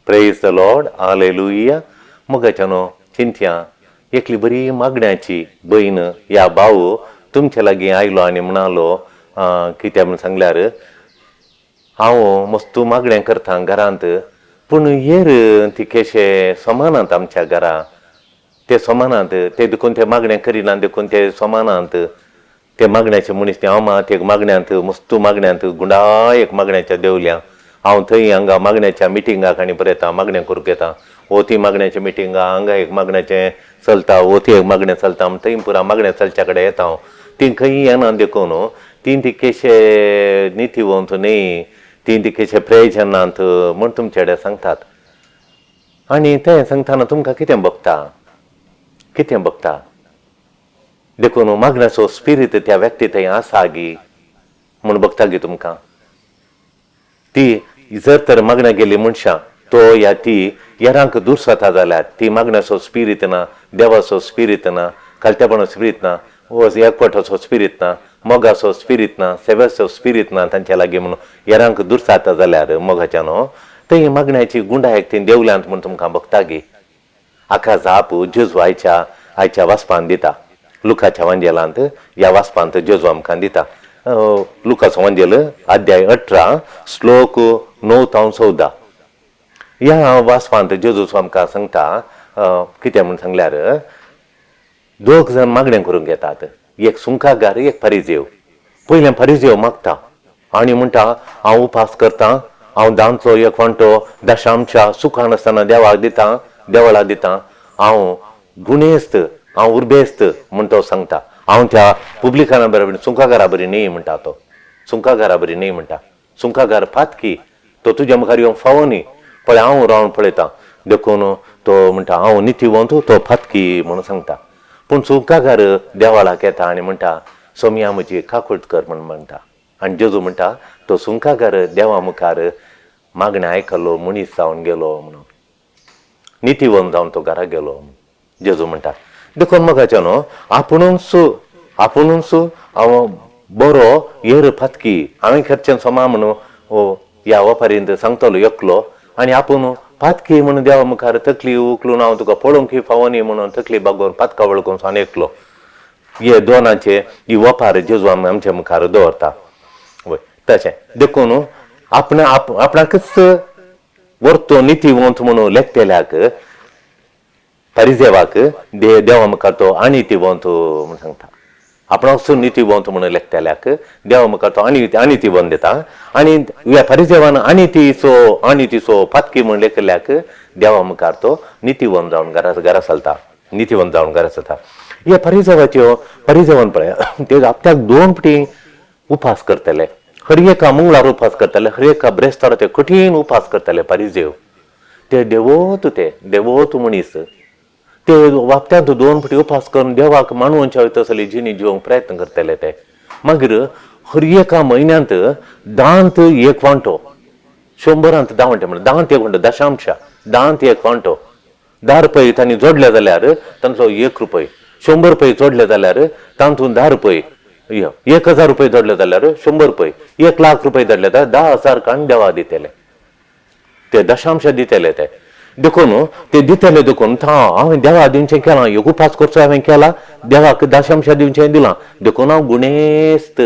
Praise the lord, hallelujah. मोगाच्यानो चिंत्या एकली बरी मागण्याची बहीण या भाऊ तुमच्या लागी आयलो आणि म्हणालो कित्या म्हणून सांगल्यार हांव मस्तू मागण्या करता घरांत, पूण हेर ती केशे समानांत आमच्या घरा ते समानांत ते देखून ते मागण्या करिना देखून ते समानांत ते मागण्याचे मनीस ते हांव ते मागण्यांत मस्तू मागण्यांत गुंडायक मागण्याच्या देवल्या हांव थंय हांगा मागण्याच्या मिटिंगाक आनी बरें येता मागण्या करूंक येता. हो ती मागण्याच्या मिटिंगा हांगा एक मागण्याचें चलता, हो ती एक मागणें चलता, थंय पुरा मागण्या चलच्या कडेन येता हांव. ती खंय येना देखून ती केशे नितीवंत न्ही, ती केशे प्रयोजनांत म्हूण तुमचे कडेन सांगतात. आनी तें सांगतना तुमकां कितें बगता देखून मागण्याचो स्पिरीट त्या व्यक्ती थंय आसा गी म्हूण बगता गी तुमकां. ती जर तर मागण्या गेली मनशां तो या ती येरांक दूर जाता जाल्यार ती मागण्याचो स्पिरीट ना, देवाचो स्पिरीट ना, कालतेपणाचो स्पिरीट ना, एकवटाचो स्पिरीट ना, मोगाचो स्पिरीट ना, सेवेचो स्पिरीट ना तांच्या लागीं म्हणून येरांक दूर जाता जाल्यार मोगाच्यानो थंय मागण्याची गुंडायक ती देवल्यांत म्हूण तुमकां बगता गी. आख्या जाप जेजू आयच्या वाचपान दिता. लुकाच्या वांजेलांत ह्या वाचपांत जेजू आमकां दिता. लुकाचो वांजेल अध्याय 18 श्लोक 9 ते 14 ह्या वाचपांत जेजू आमकां सांगता कितें म्हूण सांगल्यार दोग जण मागणें करूंक येतात, एक सुंकागार एक फरिजेव. पयलें फरिजेव मागता आनी म्हणटा हांव उपास करता, हांव दांचो एक वांटो दशांशा सुखान आसतना देवाक दिता, देवळाक दिता, हांव गुणेस्त हांव उर्बेस्त म्हूण तो सांगता. हांव त्या पुब्लिकाना बरोबर सुंकागारा बरी न्ही म्हणटा तो. सुंकागारा बरी न्ही म्हणटा. सुंकागार फातकी तो तुज्या मुखार येवन फावो न्ही. पळय हांव रावन पळयता देखून तो म्हणटा हांव नितीवंत तो फातकी म्हणून सांगता. पूण सुंकागार देवाळाक येता आनी म्हणटा सोम्या म्हजी काकूट कर म्हूण म्हणटा. आनी जेजू म्हणटा तो सुंकागार देवा मुखार मागणें आयकल्लो मनीस जावन गेलो म्हणून, नितीवंत जावन तो घरा गेलो म्हणून जेजू म्हणटा. देखून मोगाच्यानो आपुणूच हांव बरो हेर फातकी हांवें खर्च्यान सोमा म्हणून ह्या वापारींत सांगतलो एकलो आनी आपूण फातकी म्हणून देवा मुखार तकली उखलून हांव तुका पळोवंक फावो न्ही म्हणून तकली बागोवन फातका वळखून सावन एकलो. हे दोनांचे ही वपार जेजू आमच्या मुखार दवरता. वय तशें देखून आपणाकच वर्तो नितीवंत म्हणून लेखतेल्याक फरिजेवाक देवा मुखार तो अनितीवंत म्हणून सांगता. आपणाक नितीवंत म्हणून लेखतेल्याक देवा मुखार तो अनितीवंत दिता. आनी ह्या फरिजेवान अनितीचो फातकी म्हणून लेखल्याक देवा मुखार तो नितीवंत जावन घरा चलता, नितीवंत जावन घरा चलता. ह्या फरिजेवान पळय ते आपल्याक 2 फावटी उपास करतले. हर एका मंगळार उपास करतले, हर एका ब्रेस्तार ते कठीण उपास करतले फरिजेव. ते देवोत मनीस ते वापत्यांत 2 फावटी उपास करून देवाक मानवच्या तसली जिणी जिवंक प्रयत्न करतले. ते मागीर हर एका म्हयन्यांत दांत एक वांटो 100 दांट म्हणटा दांत एक वांटो दशांशा दांत एक वांटो 10 रुपये तांणी जोडले जाल्यार तांचो 1 रुपये, 100 रुपये जोडले जाल्यार तांतून 10 रुपये, 1000 रुपये जोडले जाल्यार 100 रुपये, 1 लाख रुपये जोडले जाल्यार 10,000 काण देवा दितले. ते दशांश दितले. ते देखून ते दितले देखून हांवें देवा दिवचें केलां, एक उपास करचो हांवें केला, देवाक दशांश दिवचें दिलां देखून हांव गुणेस्त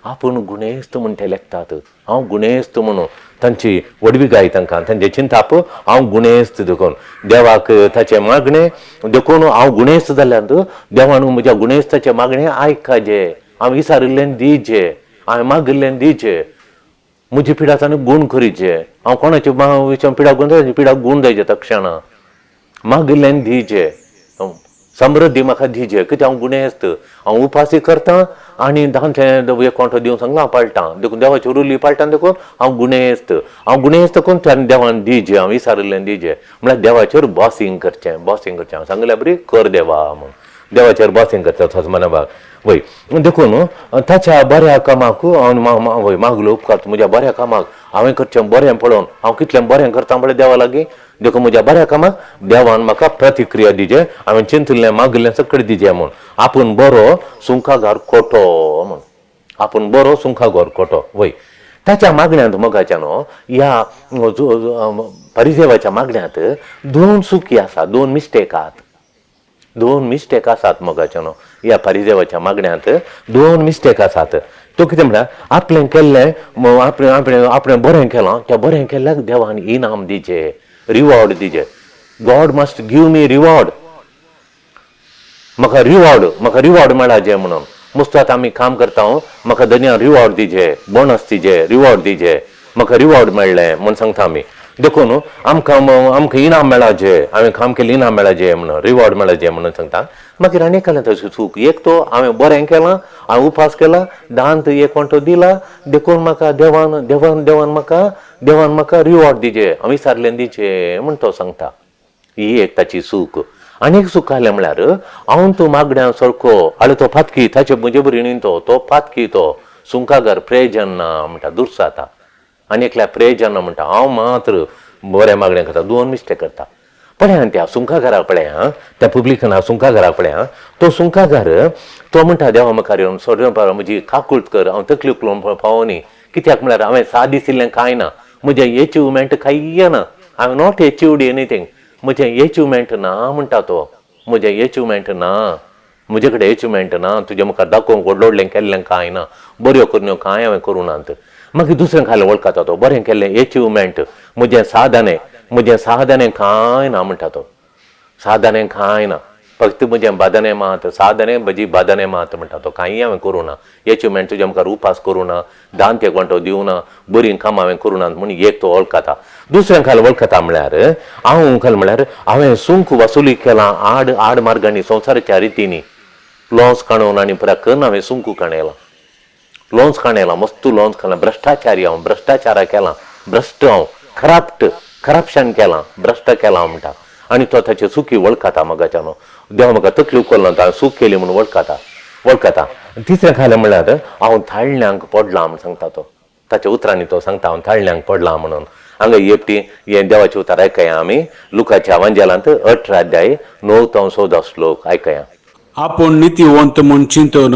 आपूण गुणेस्त म्हूण ते लेखतात. हांव गुणेस्त म्हणून तांची वडविगाय तांकां तांचे चिंताप हांव गुणेस्त देखून देवाक ताचे मागणें देखून हांव गुणेस्त जाल्यार देवान म्हज्या गुणेस्ताचे मागणें आयकाजे, हांव विचारिल्लें दिजे, हांवें मागिल्लें दिजे, म्हजी पिडा ताणें गूण करीचे, हांव कोणाचे विचार पिडा गूण ताची पिडा गूण जायचे तक्षणां, मागिल्लें दिजे, समृद्धी म्हाका दिजे कित्याक हांव गुणेस्त. हांव उपासी करता आनी दांतले एक वांटो दिवंक सांगला हांव पाळटां देखून देवाची रुली पाळटा देखून हांव गुणेस्त करून त्यान देवान दिजे, हांव विचारिल्लें दिजे म्हळ्यार देवाचेर बॉसिंग करचें हांव सांगलें बरी कर देवा म्हणून देवाचेर बॉसिंग करता तसो मनाबाग. वय देखून ताच्या बऱ्या कामाक हांव मागलो उपकार म्हज्या बऱ्या कामाक हांवें करचें बरें पळोवन हांव कितलें बरें करता पळय देवा लागीं देखून म्हज्या बऱ्या कामाक देवान म्हाका प्रतिक्रिया दिजे, हांवें चिंतिल्लें मागिल्लें सगळें दिजे म्हूण. आपूण बरो सुंकागार कोटो म्हूण, आपूण बरो सुंकागार कोटो. वय त्याच्या मागण्यांत मोगाच्यानो या परिसेवाच्या मागण्यांत दोन चुकी आसा, दोन मिस्टेक आहात, दोन मिस्टेक आसात मोगाच्यानो. या परिसेवाच्या मागण्यांत दोन मिस्टेक आसात. तो कितें म्हळ्यार आपलें केल्लें आपणें बरें केलां, त्या बरें केल्ल्याक देवान इनाम दिचे, रिवॉर्ड दिचे. God must give me reward. म्हाका रिवॉर्ड मेळाचे म्हणून. मुस्ताद आमी काम करता, म्हाका दर्यान रिवॉर्ड दिचे, बोनस दिचे, रिवॉर्ड दिचे, म्हाका रिवॉर्ड मेळ्ळें म्हूण सांगता आमी. देखून आमकां इनाम मेळाचे, हांवें काम केलें इनाम मेळाचे म्हणून, रिवॉर्ड मेळाचे म्हणून सांगता. मागीर आनी केलें तशें चूक. एक तो हांवें बरें केलां, हांवें उपास केला, दांत एक वांटो दिला, देखून म्हाका देवान म्हाका रिवॉर्ड दिचे, हांवें विचारलें दिचे म्हूण तो सांगता. ही एक ताची चूक. आनीक चूक आसलें म्हळ्यार हांव तूं मागण्या सारको आले तो फातकी, ताचे म्हजे भरिणीन तो फातकी, तो सुंकागार प्रेज ना म्हणटा, दुर्स जाता. आनी एकल्या प्रेज ना म्हणटा, हांव मात्र बरें मागणें करता. दोन मिस्टेक करता. पळय त्या सुंकागाराक पळय, त्या पब्लिकना सुंकागाराक पळय, तो सुंकागार तो म्हणटा देवा म्हाका येवन सोडून म्हजी काकुळट कर, हांव तकलीक लावन पावोनी. कित्याक म्हळ्यार हांवें साथ दिशिल्लें कांय ना, म्हजें एचिवमेंट कांय ना, हांवें नॉट एचिवड एनीथींग, म्हजें एचिवमेंट ना म्हणटा तो. म्हजें एचिवमेंट ना, म्हजे कडेन एचिवमेंट ना, तुजें म्हाका दाखोवंक व्हडलें केल्लें कांय ना, बऱ्यो करण्यो कांय हांवें करूं नात. मागीर दुसरें खालें वळखता तो, बरें केल्लें एचिवमेंट, म्हजें साधनें कांय ना म्हणटा तो. साधनें कांय ना, फक्त म्हजें बादनें मात, साधनें म्हजी बादनें मात म्हणटा तो. कांय हांवें करूं ना. एचिवमेंट तुजें मुखार उपास करूं ना, दांत एक वांटो दिवं ना, बरीं कामां हांवें करूं ना म्हूण एक तो वळखता. दुसरें खाल वळखता म्हळ्यार हांवें सूंक वसुली केलां आड मार्गांनी, संवसाराच्या रितींनी, लॉन्स काडून आनी पुराय करून हांवें सूंक काणयलां, लॉन्स काणयलां, मस्तू लॉन्स काडलां. भ्रश्टाचारी हांव, भ्रश्टाचार केलां, भ्रश्ट हांव, करप्शन केलां, भ्रश्ट केलां म्हणटा. आनी तो ताचे चुकी वळखता मोगाच्यानो. देव म्हाका तकली केलो ना, हांवें चूक केली म्हूण वळखता. तिसरें खालें म्हळ्यार हांव थाळण्यांक पडलां म्हूण सांगता तो. ताच्या उतरांनी तो सांगता हांव थाळण्यांक पडलां म्हणून. हांगा एकटी हें देवाचें उतर आयकया आमी. लुकाच्या एवांजेलांत 18 अध्याय 9 ते 14 श्लोक आयकया. आपूण नितीवंत म्हूण चिंतून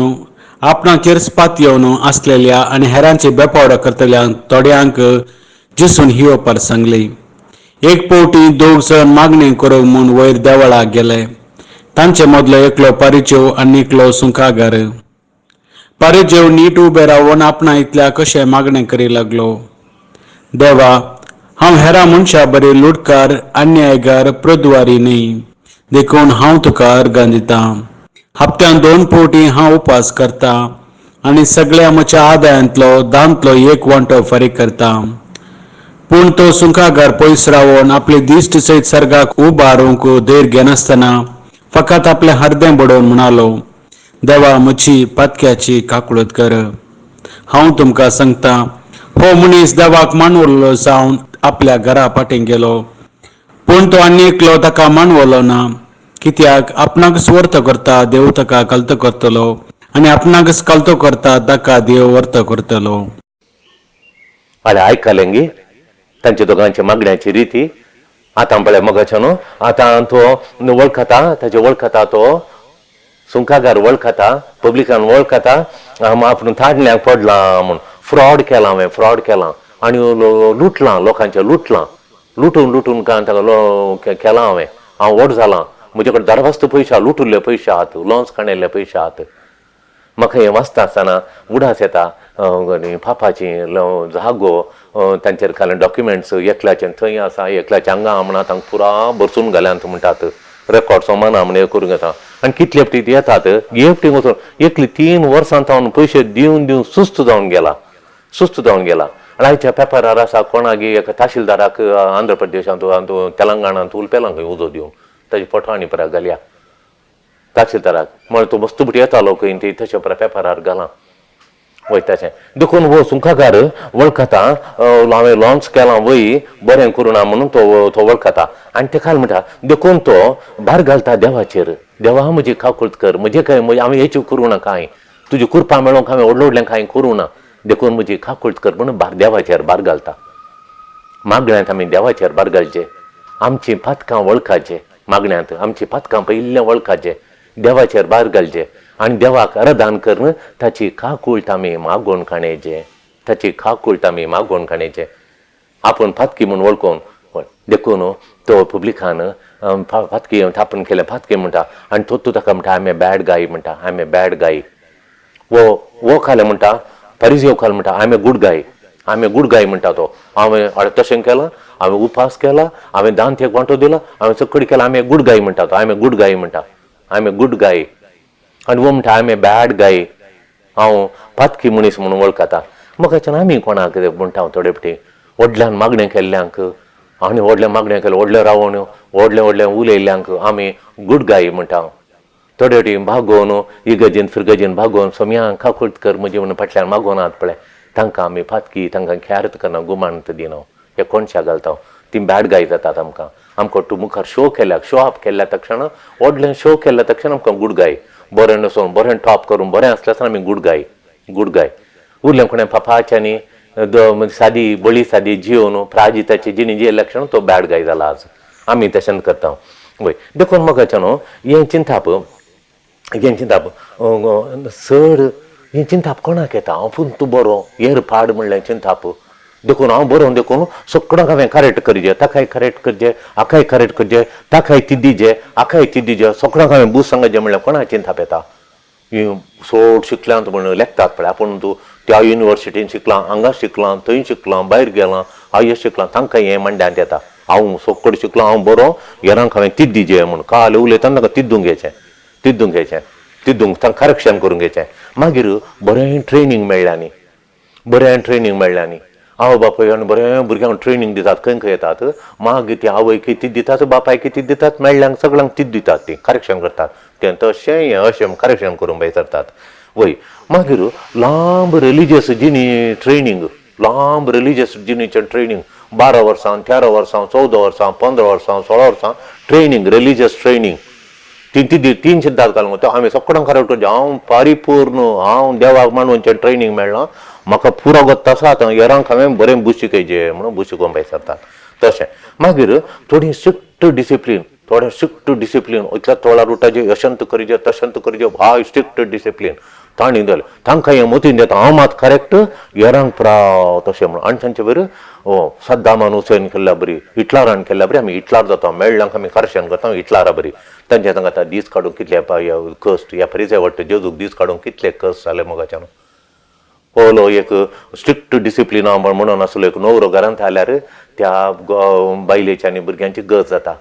आपणाचेर स्पात येवन आसलेल्या आनी हेरांचे बेपावडा करतल्यांक थोड्यांक जिसून ही ओपार सांगली. एक पावटी दोग जण मागणी करूंक म्हूण वयर देवळाक गेले. तांचे मदलो एकलो पारिचेव आनी एकलो सुंकागार. पारिचेव नीट उबे रावन आपणा इतल्या कशें मागणें करी लागलो. देवा, हांव हेरां मनशां बरी लुटकार, अन्यायगार, प्रद्वारी न्ही, देखून हांव तुका अर्गां दितां. हप्त्यान 2 पावटी हांव उपास करता आनी सगळ्या म्हज्या आदायांतलो दांतलो एक वांटो फारीक करता. पूण तो सुंकागार पयस रावन आपले दिश्ट सयत सर्गाक उबारूंक धैर्य घेनासतना फकत आपलें हरदें बडोवन म्हणालो, देवा, म्हजी पातक्याची काकुळट कर. हांव तुमकां सांगता, हो मनीस देवाक मानवलो जावन आपल्या घरा फाटीं गेलो. पूण तो आनी एकलो ताका मानवलो ना. कित्याक आपणाक स्वर्थ करता देव ताका कल्त करतलो, आनी आपणाक कल्तो करता ताका देव वर्त करतलो. आयकलें गे तांचे दोगांचे मागण्याची रिती. आतां पळय मोगाच्यानो, आतां तो वळखता, ताचे वळखता तो सुंकागार वळखता, पब्लिकान वळखता, आपूण थाडल्यांक पडलां म्हूण. फ्रॉड केलां आनी लुटलां, लोकांचें लुटून काय ताका केलां हांव वोट जालां. म्हजे कडेन दारवास्त पयशे, लुटुल्ले पयशे आहात, लॉन्स काणयल्ले पयशे आहात. म्हाका हें वाचता आसतना उडास येता. पापाची जागो, तांचेर घालें डॉक्युमेंट्स, एकल्याचें थंय आसा, एकल्याच्या हांगा म्हणा, तांकां पुरा भरसून घाल्यांत म्हणटात. रेकॉर्ड सोमाना म्हण करूंक येता. आनी कितले फावटी येतात, गिफ्टी वचून एकली 3 वर्सां तावन पयशे दिवन सुस्त जावन गेला. आनी आयच्या पेपरार आसा, कोणागे एका तहसीलदाराक आंध्र प्रदेशांत, तेलंगाणांत उलपेलां खंय उजो दिवन ताची फोटो आनी परा घाल्या तहसीलदाराक. म्हण तो मस्त बुटी येतालो खंय ती तशें परा पेपरार घालां वयताचें. देखून हो सुंकागार वळखता, हांवें लॉन्च केलां वय, बरें करूं ना म्हणून तो वळखता. आनी तेका म्हणटा, देखून तो भार घालता देवाचेर. देवा, म्हजी काकुळट कर, म्हजें कांय हांवें हेची करूं ना कांय, तुजी कृपा मेळोवंक हांवें व्हडलें कांय करूं ना, देखून म्हजी काकुळट कर म्हणून देवाचेर भार घालता. मागण्यांत आमी देवाचेर भार घालचें, आमचीं पातकां वळखाचें. मागण्यांत आमचीं पातकां पयलीं वळखाचें, देवाचेर भार घालचें आनी देवाक अरदान करून ताची काकुळट आमी मागून काणयचें. ताची खाकूळटा आमी मागोवन खाणेचे आपूण फातकी म्हूण वळखून देखून तो पब्लिकान फातकी थापण केलें फातकी म्हणटा आनी तो ताका म्हणटा I am a bad guy म्हणटा I am a bad guy वो खाले म्हणटा फरिजेव खाले म्हणटा I am a good guy I am a good guy म्हणटा तो हांवें तशें केलां हांवें उपास केला हांवें दांत एक वांटो दिला हांवें चकडी केला I am a good guy म्हणटा तो I am a good guy म्हणटा I am a good guy आनी वो म्हणटा I am a bad guy हांव फातकी मनीस म्हणून वळखता म्हाका आमी कोणाक म्हणटा हांव थोडे फावटी व्हडल्यान मागणें केल्ल्यांक आनी व्हडलें मागणें केलें व्हडलें रावण व्हडलें उलयल्ल्यांक आमी गुड गाय म्हणटा थोडे फावटी भागोवन इगर्जेन फिरगर्जेन भागोवन सोम्यांक खाकूळट कर म्हजे म्हणून फाटल्यान मागोवन आहात पळय तांकां आमी फातकी तांकां ख्यार्त करना गुमानत दिना हे कोणशा घालता ती बॅड गाय जातात आमकां तूं मुखार शो केल्याक शो अप केल्या तक्षण व्हडलें शो केल्या तक्षण आमकां गुड गाय बरें नसून बरें टॉप करून बरें आसलें आसतना आमी गुड गाय उरलें कोणें पापाच्यांनी सादी बळी सादी जिवन प्राजिताची जिणी जी लक्षण तो बॅड गाय जाला आज आमी तशें करता वय देखून म्हाका न्हू हें चिंताप चड हें चिंताप कोणाक येता आपूण तूं बरो हेर पाड म्हणलें चिंताप देखून हांव बरोवन देखून सगळ्यांक हांवें करेक्ट करचें ताकाय करेक्ट करचें हाकाय करेक्ट करचें ताकाय तिद्दीचें हाकाय तिद्दीचें सगळ्यांक हांवें बूस सांगचें म्हणल्यार कोणाक चिंताप येता सोड शिकल्यांत म्हण लेखतात पळय आपूण तूं त्या युनिवर्सिटीन शिकलां हांगा शिकलां थंय शिकलां भायर गेलां हांव शिकलां तांकां हें मंड्यांत येता हांव सोकड शिकलां हांव बरो हेरांक हांवें तिद्दीचें म्हूण काल उलयतना ताका तिद्दूंक तांकां करेक्शन करूंक घेचें मागीर बरें ट्रेनींग मेळ्ळ्यांनी आवय बापूय आनी बरें भुरग्यांक ट्रेनींग दितात खंय येतात मागीर ती आवयकी तीच दितात बापायकी तीच दितात मेळ्ळ्यांक सगळ्यांक तीच दितात ती करेक्शन करतात तें तशें हें अशें करेक्शन करून बेसरतात वय मागीर लांब रिलिजियस जिणी ट्रेनींग 12 वर्सां 13 वर्सां 14 वर्सां 15 वर्सां 16 वर्सां ट्रेनींग रिलिजियस ट्रेनींग तीन सिद्धांत घालूंक तो हांवें सगळ्यांक करेक्ट करचें हांव परिपूर्ण हांव देवाक मानूनचें ट्रेनींग मेळ्ळां म्हाका पुरो गोत्ता आसा आतां हेरांक हांवें बरें बूस शिकयचें म्हणून बूस शिकोवन बेसरतात तशें मागीर थोडी स्ट्रिक्ट डिसिप्लीन इतल्या तोळा रुटाचें अशंत करचें तशंत करचें हाय स्ट्रिक्ट डिसिप्लीन तांणी दिलें तांकां हें मतीन देता हांव मात करेक्ट हेरांक प्राव तशें म्हणून आनी तांचे बरें सद्दामान हुसैन केल्ल्या बरी हिटलरान केल्ल्या बरी आमी हिटलर जाता मेळ्ळ्यांक आमी करेक्शन करता हिटलरा बरी तांचे तांकां दीस काडून कितले कस्ट ह्या फरिजे वाडटा जेजूक दीस काडून कितले कस्ट जाले मोगाच्यान पळलो एक स्ट्रिक्ट डिसिप्लीन म्हणून आसलो एक नवरो घरांत आल्यार त्या बायलेच्या आनी भुरग्यांची गज जाता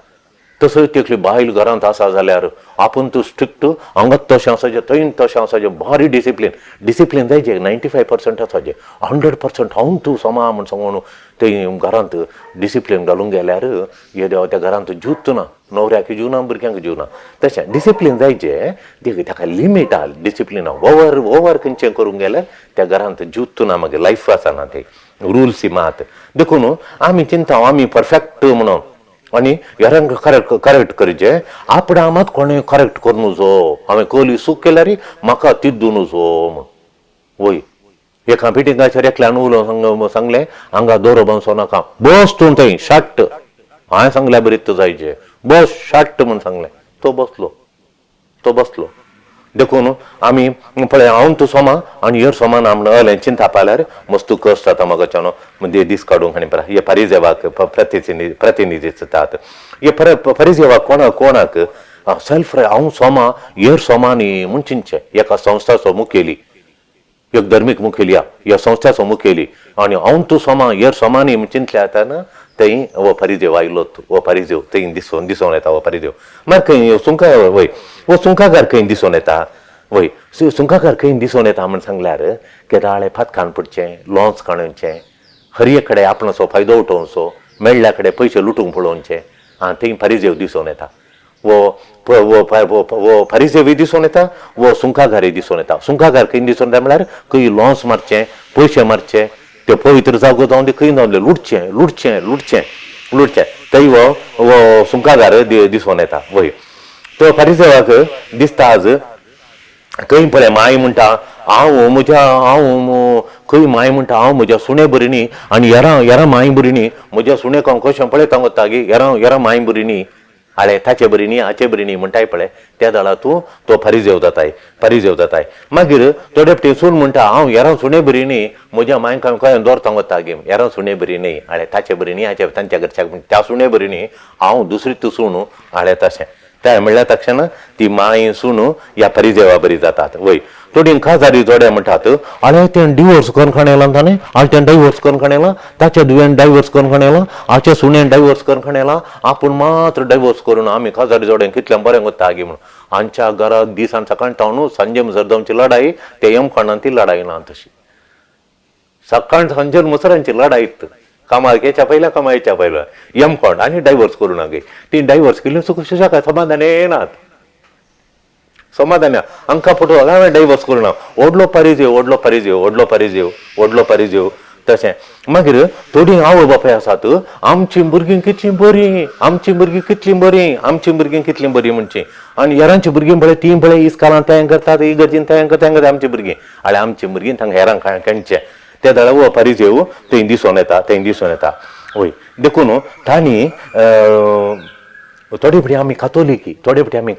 तसोच तकली बायल घरांत आसा जाल्यार आपूण तूं स्ट्रिक्ट हांगाच तशें आसाचें थंय तशें आसाचें भारी डिसिप्लीन जायचें 95% आसाचें 100% हांव तूं समा म्हण सांगून थंय घरांत डिसिप्लीन घालूंक गेल्यार हे देवा त्या घरांत जूत ना न्हवऱ्याक जिवना भुरग्यांक जिवना तशें डिसिप्लीन जायचें ताका लिमीट आहा डिसिप्लीन ओवर खंयचें करूंक गेल्यार त्या घरांत जूत ना मागीर लायफ आसना ते रुल्स मात देखून आमी चिंता आमी परफेक्ट म्हणून आनी हेरांक करेक्ट करचें आपणा मात कोणें करेक्ट करूं नजो हांवें कली चूक केल्यार म्हाका तिद्दू नजो म्हूण वय एका मिटिंगाचेर एकल्यान उलोवन सांगलें हांगा दोरो बांदचो नाका बस तूं थंय शाट्ट हांवें सांगल्या बरीत जायचें बस शाट्ट म्हूण सांगलें तो बसलो देखून आमी पळय हांव तूं सोमा आनी हेर सोमा ना म्हणून हलें चिंता पाल्यार मस्तू कश्ट जाता म्हाकाच्यान म्हणजे दीस काडूंक आनी हे फरिजेवाक प्रतिनिधी जातात हे फरिजेवाक कोणाक सेल्फ हांव सोमा हेर सोमांनी म्हूण चिंतचें एका संस्थाचो मुखेली एक धर्मीक मुखेली ह्या संस्थाचो मुखेली आनी हांव तूं सोमा हेर सोमांनी चिंतल्या आतां थंय हो फरिजेव आयलो हो फरिजेव थंय दिसून येता हो फरिजेव मागीर खंय सुंका वय वो सुंकाकार खंय दिसून येता वय सुंकाकार खंय दिसून येता म्हण सांगल्यार केदाळे फात खावन पडचें लॉन्स काडूचें हरये कडेन आपणाचो फायदो उठोवचो मेळ्ळ्या कडेन पयशे लुटूंक पळोवचे आनी थंय फरिजेव दिसून येता वो फरिजेवूय दिसून येता वो सुंकागारय दिसून येता सुंकागार खंय दिसून येता म्हळ्यार खंय लॉन्स मारचें पयशे मारचे ते पवित्र जागो जावन खंय जावन लुटचें थंय वो सुंकागार दिसून येता वय तो फरिजेवाक दिसता आज खंय पळय माय म्हणटा हांव खंय माय म्हणटा हांव म्हज्या सुणे बरी न्ही आनी हेरां माय बरी न्ही म्हज्या सुणेक हांव कशें पळयता वता गे हेरां माय बरी न्ही आळे ताचे बरी न्ही हाचे बरी न्ही म्हणटाय पळय त्या दळा तूं तो फारिजेव जाताय मागीर थोडे फावटी सून म्हणटा हांव हेरां सुणे बरी न्ही म्हज्या मांयक हांव खंय दवरता वता गे हेरां सुणे बरी न्ही आळे ताचे बरी न्ही हाचे तांच्या घरच्याक त्या सुणे बरी न्ही हांव दुसरी तूं सुणू आळे तशें त्या म्हणल्या तक्षण ती माय सुणू ह्या फारिजेवा बरी जातात वय थोडी खाजारी जोड्या म्हणटात आळे तें डिवोर्स करून खणयला ताणें आळे तें डायवोर्स करून खणयला ताच्या धुवेन डायवोर्स करून खणयला हाचे सुणेन डायवोर्स करून खणयला आपूण मात्र डायवोर्स करून आमी खाजारी जोड्यांक कितलें बरें वता गे म्हणून आमच्या घरात दिसान सकाळ तावनू सांजे मुसरदमची लढाई ते यमखाणान ती लढाई ना तशी सकाळ सांजे मुसरांची लढाई कमायच्या पहिल्या कमायच्या पहिल्या यमखंड आणि डायव्हर्स करू नये ती डायव्हर्स केली सुशाका समाधान येणार समाधान अंका फोटो डायव्हर्स करू ना ओडलो पारिजेव तशें मागीर थोडी आवय बापाय आसात आमची भुरगीं कितलीं बरी आमची भुरगीं कितलीं बरी म्हणची आनी हेरांची भुरगीं पळय ती पळय इस्कालांत तयार करतात इगर्जीन तयार करतात आमची भुरगीं आनी आमची भुरगीं तांकां हेरांक खेळचे त्या दळा वो फारिजेव थंय दिसून येता वय देखून तांणी थोडे फावटी आमी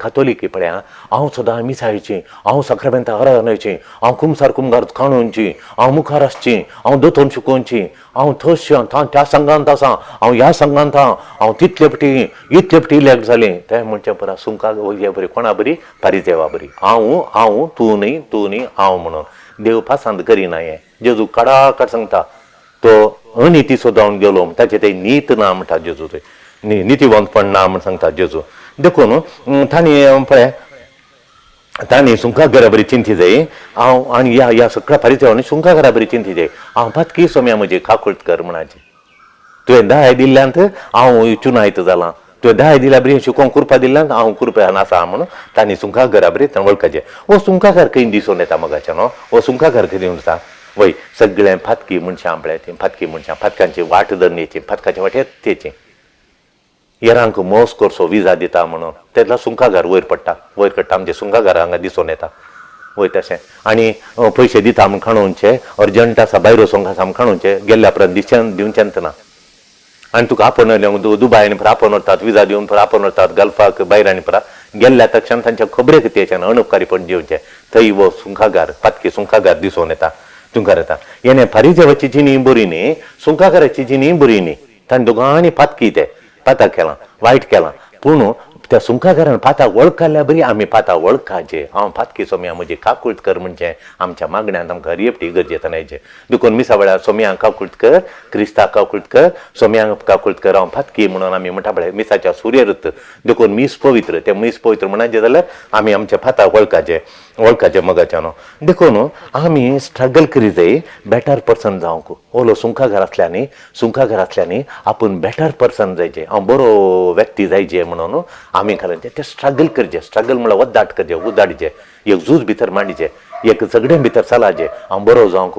कातोलिकी पळय हांव सदां मिसाळची हांव सक्रामेंतां आराधनाची हांव कुमसार कुमगार खाणोवची हांव मुखार आसची हांव दोतोर शिकोवची हांव थंय त्या संघांत आसा हांव ह्या संघांत हांव इतले फावटी इलेक्ट जालें तें म्हणचे परस सुंकाक वयल्या बरी कोणा बरी फारिजेवा बरी हांव तूं न्ही हांव म्हणून देव पासांत करिना हें जेजू कडाकड सांगता तो अनिती सोदावन गेलो ताचे ते नीत ना म्हणटा जेजू थंय नीतिवंतपण ना म्हण सांगता जेजू देखून तांणी सुंका घरा बरी चिंती जाय हांव आनी ह्या सगळ्या फारिजेवांनी सुंका घरा बरी चिंती जाय हांव भातकी सोम्या म्हजी काकुळट कर म्हणाची तुवें 10 दिल्ल्यांत हांव चुनायत जालां तुवें 10 दिल्या बरी शिकोवंक कुरपा दिल्ल्यान हांव कुरप्यान आसा म्हणून तांणी सुंका घरा बरी वळखचें वो सुंका घर खंय दिसून येता मगाच्यान वो सुंका घर खंय दिवन येता वय सगळें फातकी मनशां पळय ती फातकी मनशां फातकांची वाट धरण्याची फातकाची वाट येतेची येरांक मोस करसो विजा दिता म्हणून तेतला सुंकागार वयर काडटा आमचे सुंकागार हांगा दिसून येता वय तशें आनी पयशे दिता म्हण खाणोवचे अर्जंट आसा भायर वचोंक आसा म्हण खाणोवचे गेल्ल्या उपरांत दिवचेंत ना आनी तुका आपोवन दुबायनी पर आपोवन व्हरतात विजा दिवन पर आपोवन व्हरतात गल्फाक भायरांनी पर गेल्ल्या तक्षण तांच्या खबरे कितें अणुपकारीपण दिवचें थंय वो सुंकागार फातकी सुंकागार दिसून येता तुमकां येता हेणे फारिजेवाची जिणी बरी न्ही सुंकागाराची जिणी बरी न्ही तांणी दोगांनी फातकी ते पाताक केलां वायट केलां पूण त्या सुंकागारान पाताक वळखल्या बरी आमी पाताक वळखाचे हांव फातकी सोम्या म्हजी काकुळट कर म्हणजे आमच्या मागण्यांत आमकां रेपटी गरजेन यायचे देखून मिसा वेळार सोम्यांक काकुळट कर क्रिस्ताक काकुळट कर सोम्यांक काकुळट कर हांव फातकी म्हणून आमी म्हणटा पळय मिसाच्या सूर्यऋत देखून मीस पवित्र ते मीस पवित्र म्हणचे जाल्यार आमी आमच्या फाताक वळखाचे मगाच्यान देखून आमी स्ट्रगल करी जाय बेटर पर्सन जावंक ओलो सुंकागार आसल्यानी आपूण बेटर पर्सन जायचे हांव बरो व्यक्ती जायचे म्हणून आमी घालचे ते स्ट्रगल करचे स्ट्रगल म्हळ्यार वद्दाट करचे उदाडचे एक झूज भितर मांडचे एक झगडे भितर चलाचे हांव बरो जावंक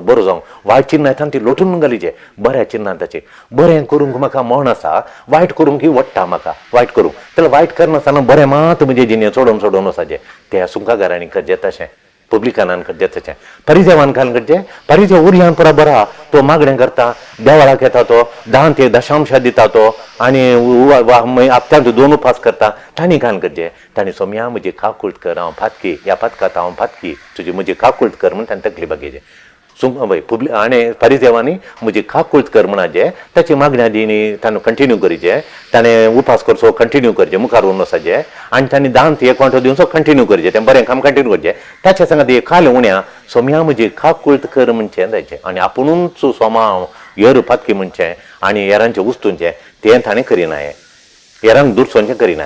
वायट चिन्ह येता ती लोटून घालीचे बऱ्या चिन्नान ताचे बरें करूंक म्हाका मन आसा वायट करूंक वट्टा म्हाका वायट करूंक तेन्ना वायट करनासतना बरें मात म्हणजे जिणे सोडून वचाचे त्या सुंकागारांनी करचे तशें पब्लिकानान करचे तशें फारिजेवान करचे फारिजेव उरल्यान पुरा बरा तो मागणें करता देवाळाक येता तो 10 ते दशांश दिता तो आनी आपत्यांत 2 उपास करता तांणी कान करचे तांणी सोम्या म्हजी काकुळट कर हांव फातकी ह्या फातकात हांव फातकी तुजी म्हजी काकुळट कर म्हूण तांणी तकली बागेचे आनी फारिजेवांनी म्हजी काकुळट कर म्हणाचे ताची मागण्या दिनी ताणें कंटिन्यू करीचे ताणें उपास करचो कंटिन्यू करचे मुखार उरून वचाचे आनी तांणी 10 ते 1 वांटो दिवचो कंटिन्यू करचे तें बरें काम कंटिन्यू करचें ताच्या सांगात एक खाल उण्या सोम्या म्हजी काकुळट कर म्हणचें जायचें आनी आपुणूच सोमाव हेर फातकी म्हणचें आनी हेरांचें उस्तूंचें तें ताणें करिना हेरांक दुरसोनचें करिना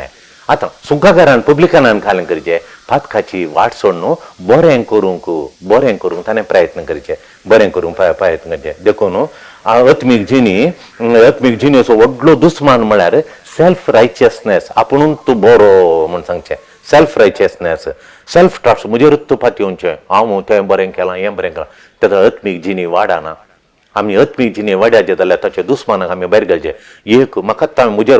आतां सुंकागारान पब्लिकानान खालें करचें फातकाची वाट सोडून बरें करूंक ताणें प्रयत्न करचे बरें करूंक प्रयत्न करचे देखून आत्मीक जिणेचो व्हडलो दुस्मान म्हळ्यार सेल्फ रायचियसनेस आपुणूच तूं बरो म्हूण सांगचें सेल्फ रायचियसनेस सेल्फ ट्रस्ट म्हजेरूच तूं फाटी येवचें हांव तें बरें केलां हें बरें केलां तेका आत्मीक जिणी वाडना आमी आत्मीक जिणे वाड्याचे जाल्यार ताचे दुस्मानाक आमी भायर घालचे एक म्हाका मुजेर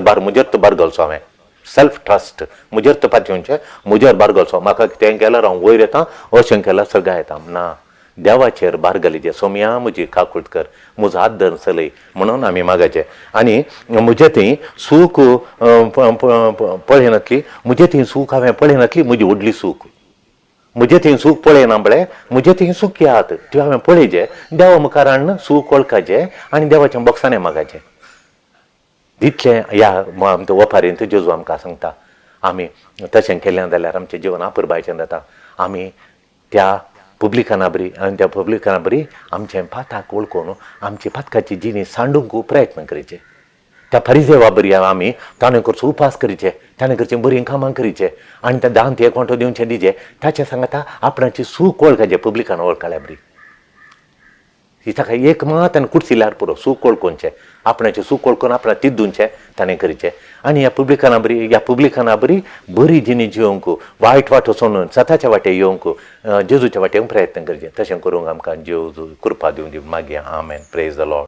तो भार घालचो हांवें सेल्फ ट्रस्ट मुजेर तो फाटी येवचें मुजेर भार घालचो म्हाका तें केल्यार हांव वयर येता अशें केल्यार सगळ्या येता ना देवाचेर भार घालीचे. सोम्या म्हजी काकुळकर म्हजो आदर चलय म्हणून आमी मागचे. आनी म्हजे थंय सूख पळयनातली, म्हजे थंय सूख हांवें पळयनातली म्हजी व्हडली सूख. म्हजे थंय सूख पळयना बळे म्हजे थंय सूख आहात त्यो हांवें पळयचे. देवा मुखार हाडून सूख वळखाचें आनी देवाच्या बॉक्सांनी मागचें. तितलें ह्या ओंपारींत जेजू आमकां सांगता. आमी तशें केलें जाल्यार आमचें जिवन अपुरबायेचें जाता. आमी त्या पब्लिकाना बरी आनी त्या पब्लिकाना बरी आमचें पाताक वळखून आमची पातकाची जिणी सांडूंक प्रयत्न करचे. त्या फरिजेवा बरी आमी ताणें कडचो उपास करचे, ताणें कडचें बरीं कामां करचें आनी त्या दांत एक वांटो दिवचें दिजे. ताचे सांगता आपणाची सूख वळखाचें पब्लिकान वळखल्या बरी. ही ताका एक मात आनी कुडसिल्यार पुरो सूख वळखुचें, आपणाचें सूख वळखून आपणा तिद्दुचें ताणें करचें. आनी ह्या पब्लिकाना बरी बरी जिणी जिवंक, वायट वाटो सोडून सताच्या वाटे येवंक जेजूच्या वाटेन प्रयत्न करचें. तशें करूंक आमकां जेजू कृपा दिवं दी. मागया. आमेन. Praise the Lord.